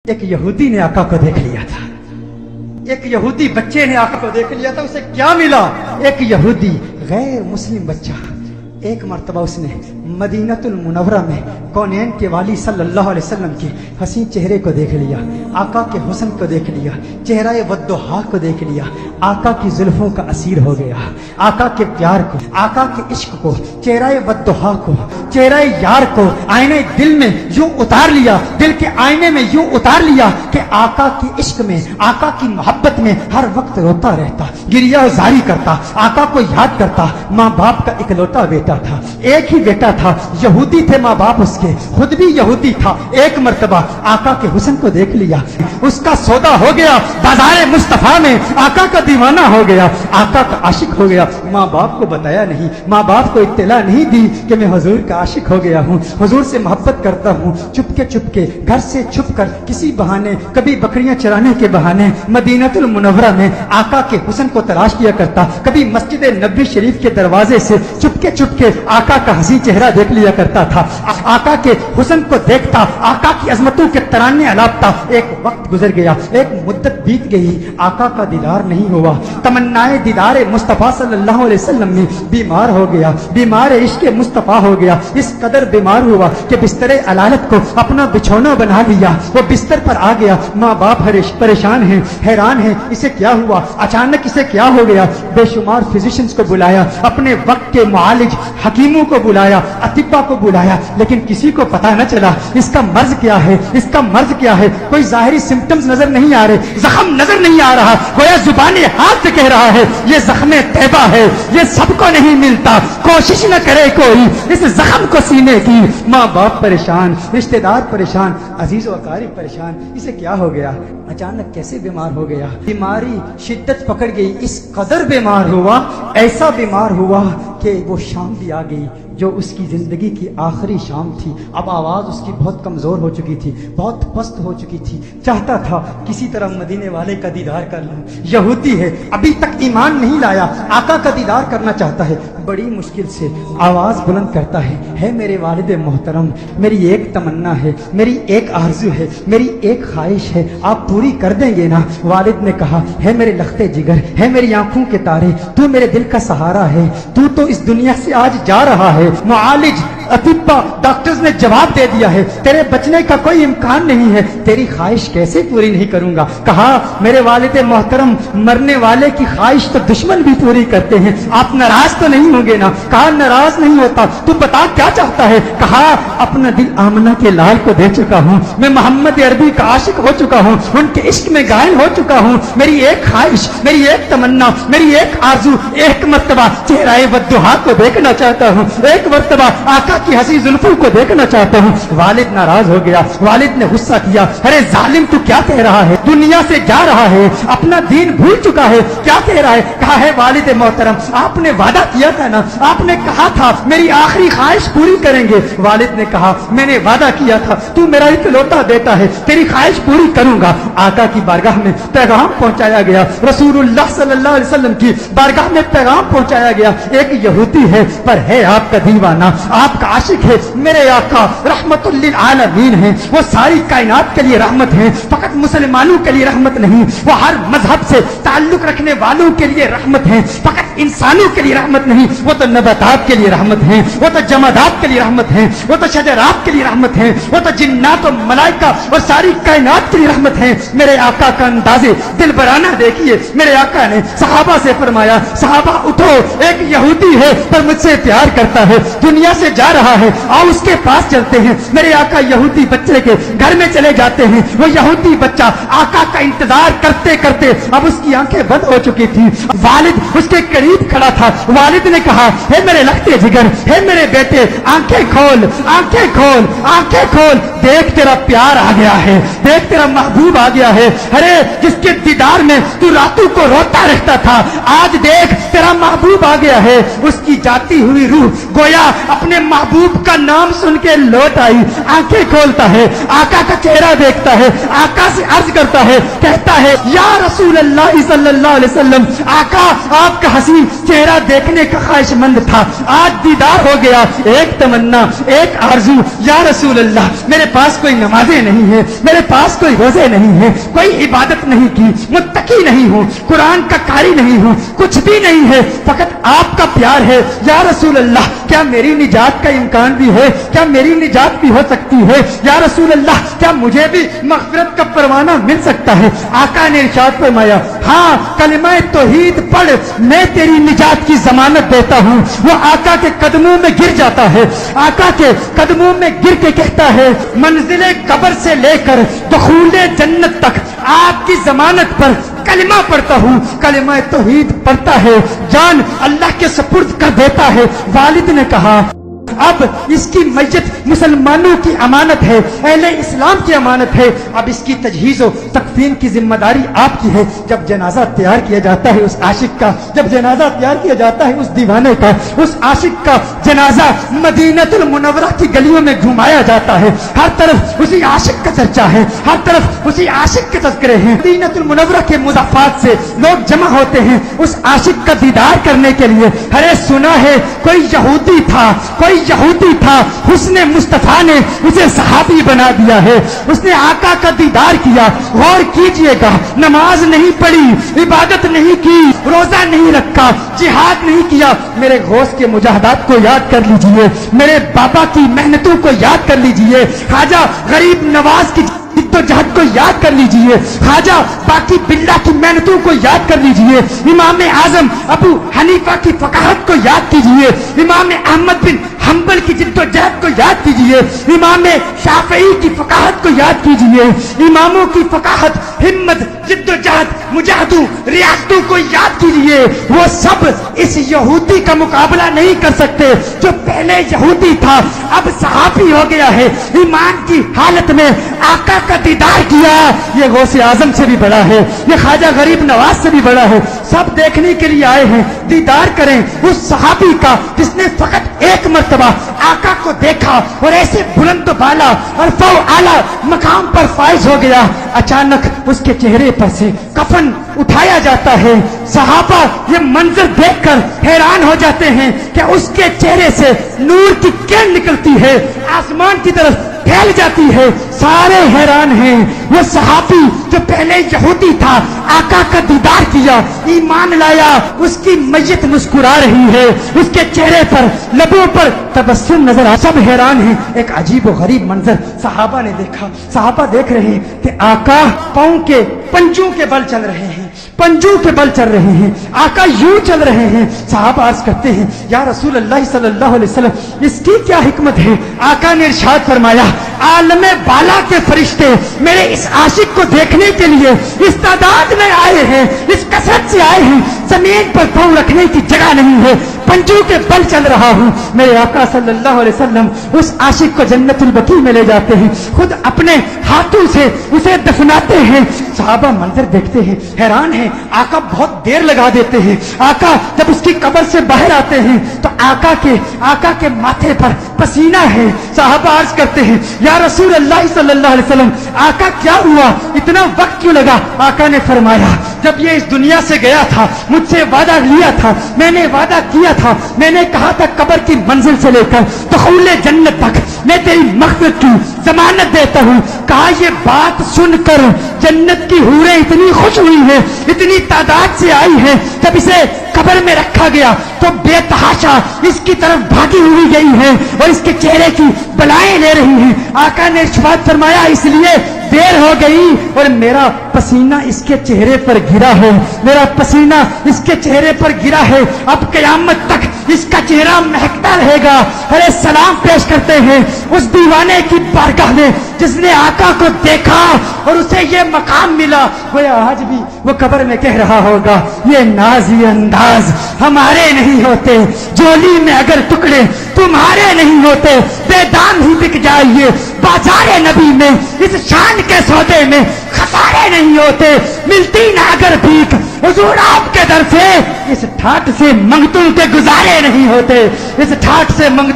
ایک یہودی نے آقا کو دیکھ لیا تھا، ایک یہودی بچے نے آقا کو دیکھ لیا تھا. اسے کیا ملا؟ ایک یہودی غیر مسلم بچہ ایک مرتبہ اس نے مدینۃ المنورہ میں کونین کے والی صلی اللہ علیہ وسلم کے حسین چہرے کو دیکھ لیا، آقا کے حسن کو دیکھ لیا، چہرہ والضحیٰ کو دیکھ لیا، آقا کی زلفوں کا اسیر ہو گیا، آقا کے پیار کو، آقا کے عشق کو، چہرہ والضحیٰ کو، چہرہ یار کو آئینے دل میں یوں اتار لیا، دل کے آئینے میں یوں اتار لیا کہ آقا کے عشق میں، آقا کی محبت میں ہر وقت روتا رہتا، گریہ زاری کرتا، آقا کو یاد کرتا. ماں باپ کا اکلوتا بیٹا تھا، ایک ہی بیٹا تھا، یہودی تھے ماں باپ اس کے، خود بھی یہودی تھا. ایک مرتبہ آقا کے حسن کو دیکھ لیا، اس کا سودا ہو گیا، بازار مصطفیٰ میں آقا کا دیوانہ ہو گیا، آقا کا عاشق ہو گیا. ماں باپ کو بتایا نہیں، ماں باپ کو اطلاع نہیں دی کہ میں حضور کا عاشق ہو گیا ہوں، حضور سے محبت کرتا ہوں. چپ کے گھر سے چھپ کر کسی بہانے، کبھی بکریاں چرانے کے بہانے مدینۃ المنورہ میں آقا کے حسن کو تلاش کیا کرتا، کبھی مسجد نبوی شریف کے دروازے سے چپ کے آقا کا حسین چہرہ دیکھ لیا کرتا تھا، آقا کے حسن کو دیکھتا، آقا کی عظمتوں کے ترانے الاپتا. ایک وقت گزر گیا، ایک مدت بیت گئی، آقا کا دیدار نہیں ہوا. تمنائے دیدار مصطفیٰ صلی اللہ علیہ وسلم میں بیمار ہو گیا، بیمار عشق مصطفیٰ ہو گیا. اس قدر بیمار ہوا کہ بستر علالت کو اپنا بچھونا بنا لیا، وہ بستر پر آ گیا. ماں باپ پریشان ہیں، حیران ہیں، اسے کیا ہوا، اچانک اسے کیا ہو گیا. بے شمار فزیشنز کو بلایا، اپنے وقت کے معالج حکیموں کو بلایا، اطباء کو بلایا، لیکن کسی کو پتہ نہ چلا اس کا مرض کیا ہے، اس کا مرض کیا ہے. کوئی ظاہری سمپٹمز نظر نہیں آ رہے، زخم نظر نہیں آ رہا، گویا زبان ہاتھ سے کہہ رہا ہے یہ زخم طیبہ ہے، یہ سب کو نہیں ملتا، کوشش نہ کرے کوئی اس زخم کو سینے کی. ماں باپ پریشان، رشتہ دار پریشان، عزیز و اقارب پریشان. اسے کیا ہو گیا، اچانک کیسے بیمار ہو گیا. بیماری شدت پکڑ گئی، اس قدر بیمار ہوا، ایسا بیمار ہوا کہ وہ شام بھی آ گئی جو اس کی زندگی کی آخری شام تھی. اب آواز اس کی بہت کمزور ہو چکی تھی، بہت پست ہو چکی تھی. چاہتا تھا کسی طرح مدینے والے کا دیدار کر لوں. یہودی ہے، ابھی تک ایمان نہیں لایا، آقا کا دیدار کرنا چاہتا ہے. بڑی مشکل سے آواز بلند کرتا ہے میرے والد محترم، میری ایک تمنا ہے، میری ایک آرزو ہے، میری ایک خواہش ہے، آپ پوری کر دیں گے نا؟ والد نے کہا ہے میرے لخت جگر، ہے میری آنکھوں کے تارے، تو میرے دل کا سہارا ہے، تو اس دنیا سے آج جا رہا ہے. معالج اطباء ڈاکٹرز نے جواب دے دیا ہے تیرے بچنے کا کوئی امکان نہیں ہے، تیری خواہش کیسے پوری نہیں کروں گا؟ کہا میرے والد محترم، مرنے والے کی خواہش تو دشمن بھی پوری کرتے ہیں، آپ ناراض تو نہیں ہوں گے نا؟ کہا ناراض نہیں ہوتا، تو بتا کیا چاہتا ہے؟ کہا اپنا دل آمنہ کے لال کو دے چکا ہوں، میں محمد عربی کا عاشق ہو چکا ہوں، ان کے عشق میں گائل ہو چکا ہوں. میری ایک خواہش، میری ایک تمنا، میری ایک آرزو، ایک مرتبہ چہرہ والضحیٰ کو دیکھنا چاہتا ہوں، ایک مرتبہ آقا کی حسین زلفوں کو دیکھنا چاہتا ہوں. والد ناراض ہو گیا، والد نے غصہ کیا، ارے ظالم تو کیا کہہ رہا ہے، دنیا سے جا رہا ہے، اپنا دین بھول چکا ہے، کیا کہہ رہا ہے؟ کہا ہے والد محترم، آپ نے وعدہ کیا تھا نا، آپ نے کہا تھا میری آخری خواہش پوری کریں گے. والد نے کہا میں نے وعدہ کیا تھا، تو میرا اکلوتا بیٹا ہے، تیری خواہش پوری کروں گا. آقا کی بارگاہ میں پیغام پہنچایا گیا، رسول اللہ صلی اللہ علیہ وسلم کی بارگاہ میں پیغام پہنچایا گیا. ایک یہودی ہے پر ہے آپ کا دیوانہ، آپ کا عاشق ہے. میرے آقا رحمت للعالمین ہیں، وہ ساری کائنات کے لیے رحمت ہیں، فقط مسلمانوں کے لیے رحمت نہیں، وہ ہر مذہب سے تعلق رکھنے والوں کے لیے رحمت ہیں، فقط انسانوں کے لیے رحمت نہیں، وہ تو نباتات کے لیے رحمت ہیں، وہ تو جمادات کے لیے رحمت ہیں، وہ تو شجرات کے لیے رحمت ہیں، وہ تو جنات و ملائکہ اور ساری کائنات کے لیے رحمت ہیں. میرے آقا کا انداز دل برانہ دیکھیے. میرے آقا نے صحابہ سے فرمایا صحابہ اٹھو، ایک یہودی ہے پر مجھ سے پیار کرتا ہے، دنیا سے جا رہا ہے، آؤ اس کے پاس چلتے ہیں. میرے آقا یہودی بچے کے گھر میں چلے جاتے ہیں. وہ یہودی بچہ آقا کا انتظار کرتے کرتے اب اس کی آنکھیں بند ہو چکی تھی. والد اس کے قریب کھڑا تھا. والد نے کہا ہے میرے لختے جگر، ہے میرے بیٹے، آنکھیں کھول، آنکھیں کھول، آنکھیں کھول، دیکھ تیرا پیار آ گیا ہے، دیکھ تیرا محبوب آ گیا ہے. ارے جس کے دیدار میں تو راتوں کو روتا رہتا تھا، آج دیکھ تیرا محبوب آ گیا ہے. اس کی جاتی ہوئی روح گویا اپنے महबूब का नाम सुन के लौट आई, आंखें खोलता है, आका का चेहरा देखता है, आका से अर्ज करता है, कहता है या रसूल अल्लाह सल्लल्लाहु अलैहि वसल्लम, आका आपका हसीन चेहरा देखने का ख्वाहिशमंद था, आज दीदार हो गया। एक तमन्ना, एक आरज़ू, या रसूल अल्लाह मेरे पास कोई नमाजें नहीं है, मेरे पास कोई रोजे नहीं है, कोई इबादत नहीं की, मुत्तकी नहीं हूँ, कुरान का कारी नहीं हूँ, कुछ भी नहीं है, फकत आपका प्यार है। या रसूल अल्लाह क्या मेरी निजात का इम्कान भी है, क्या मेरी निजात भी हो सकती है? या रसूल अल्लाह क्या मुझे भी मग़फ़िरत का परवाना मिल सकता है? आका ने इरशाद फरमाया, हाँ कलिमा तौहीद पढ़, मैं तेरी निजात की जमानत देता हूँ। वो आका के कदमों में गिर जाता है, आका के कदमों में गिर के कहता है, मंजिले कब्र से लेकर दुखूले जन्नत तक आपकी जमानत पर कलिमा पढ़ता हूँ। कलिमा तौहीद पढ़ता है, जान अल्लाह के सपुर्द कर देता है। वालिद ने कहा अब इसकी मैयत मुसलमानों की अमानत है, अहले इस्लाम की अमानत है, अब इसकी तजहीज़ और तकफीन की जिम्मेदारी आपकी है। जब जनाजा तैयार किया जाता है उस आशिक का, जब जनाजा तैयार किया जाता है उस दीवाने का, उस आशिक का जनाजा मदीनतुल मुनव्वरा की गलियों में घुमाया जाता है। हर तरफ उसी आशिक का चर्चा है, हर तरफ उसी आशिक के तज़किरे हैं। मदीनतुल मुनव्वरा के मुज़ाफ़ात से लोग जमा होते हैं उस आशिक का दीदार करने के लिए। अरे सुना है कोई यहूदी था, कोई यहूदी था, हुस्ने मुस्तफा ने उसे सहाबी बना दिया है। उसने आका का दीदार किया। गौर कीजिएगा, नमाज नहीं पढ़ी, इबादत नहीं की, रोजा नहीं रखा, जिहाद नहीं किया। मेरे गौस के मुजाहदात को याद कर लीजिए, मेरे बाबा की मेहनतों को याद कर लीजिए, ख्वाजा गरीब नवाज की जद्दोजहद को याद कर लीजिए, ख्वाजा बाकी बिल्ला की मेहनतों को याद कर लीजिए, इमाम आजम अबू हनीफा की फकाहत को याद कीजिए, इमाम अहमद बिन हम्बल की जिद्दोजहद को याद कीजिए, इमाम शाफई की फकाहत को याद कीजिए। इमामों की फकाहत, हिम्मत, जिद्दोजहद, मुजाहदों, रियासतों को याद कीजिए। वो सब इस यहूदी का मुकाबला नहीं कर सकते जो पहले यहूदी था अब सहाबी हो गया है। ईमान की हालत में आका का दीदार किया। ये गौसे आजम से भी बड़ा है, ये ख्वाजा गरीब नवाज से भी बड़ा है। सब देखने के लिए आए हैं, दीदार करें उस सहाबी का जिसने फकत एक मर्तबा आका को देखा और ऐसे बुलंद बाला और फौ आला मकाम पर फाइज हो गया। अचानक उसके चेहरे पर से कफन उठाया जाता है। सहाबा ये मंजर देखकर हैरान हो जाते हैं कि उसके चेहरे से नूर की किरण निकलती है, आसमान की तरफ फैल जाती है। सारे हैरान हैं। वो सहाबी जो पहले यहूदी था, आका का दीदार किया, ईमान लाया, उसकी मैयत मुस्कुरा रही है, उसके चेहरे पर, लबों पर तबस्सुम नजर आ। सब हैरान हैं। एक अजीब और गरीब मंजर सहाबा ने देखा। सहाबा देख रहे हैं कि आका पांव के पंजों के बल चल रहे हैं, पंजों के बल चल रहे हैं, आका यूं चल रहे हैं। सहाबा अर्ज करते हैं, या रसूल अल्लाह सल्लल्लाहु अलैहि वसल्लम इसकी क्या हिकमत है? आका ने इरशाद फरमाया, आलमे बाला के फरिश्ते मेरे इस आशिक को देखने के लिए इस तादाद में आए हैं, इस कसरत से आए हैं। जमीन पर पांव रखने की जगह नहीं है, पंजों के बल चल रहा हूं। मेरे आका सल्लल्लाहु अलैहि वसल्लम उस आशिक को जन्नतुल बकी में ले जाते हैं, खुद अपने हाथों से उसे दफनाते हैं। सहाबा मंजर देखते हैं, हैरान हैं। आका बहुत देर लगा देते हैं। आका जब उसकी कब्र से बाहर आते हैं तो आका के माथे पर पसीना है। सहाबा अर्ज करते हैं, या रसूल अल्लाह सल्लल्लाहु अलैहि वसल्लम आका क्या हुआ, इतना वक्त क्यों लगा? आका ने फरमाया, जब ये इस दुनिया से गया था मुझसे वादा लिया था, मैंने वादा किया था, मैंने कहा था कब्र की मंजिल से लेकर दुखूले जन्नत तक मैं तेरी मग़फ़िरत की जमानत देता हूँ। कहा ये बात सुनकर जन्नत की हूरें इतनी खुश हुई है, इतनी तादाद से आई है। जब इसे कब्र में रखा गया तो बेतहाशा इसकी तरफ भागी हुई गई है और इसके चेहरे की बलाएं ले रही हैं। आका ने इरशाद फरमाया, इसलिए देर हो गई और मेरा पसीना इसके चेहरे पर गिरा है, मेरा पसीना इसके चेहरे पर गिरा है। अब क़यामत तक इसका चेहरा महकता रहेगा। अरे सलाम पेश करते हैं उस दीवाने की बारगाह में जिसने आका को देखा और उसे ये मकाम मिला। वो आज भी वो कब्र में कह रहा होगा, ये नाज ये अंदाज हमारे नहीं होते, जोली में अगर टुकड़े तुम्हारे नहीं होते, बेदाम ही बिक जाइए बाजारे नबी में, इस शान के सौदे में खसारे नहीं होते, मिलती ना अगर भीख हुजूर आपके दर से, इस ठाठ से मंगतों के गुजारे नहीं होते, इस ठाठ से मंग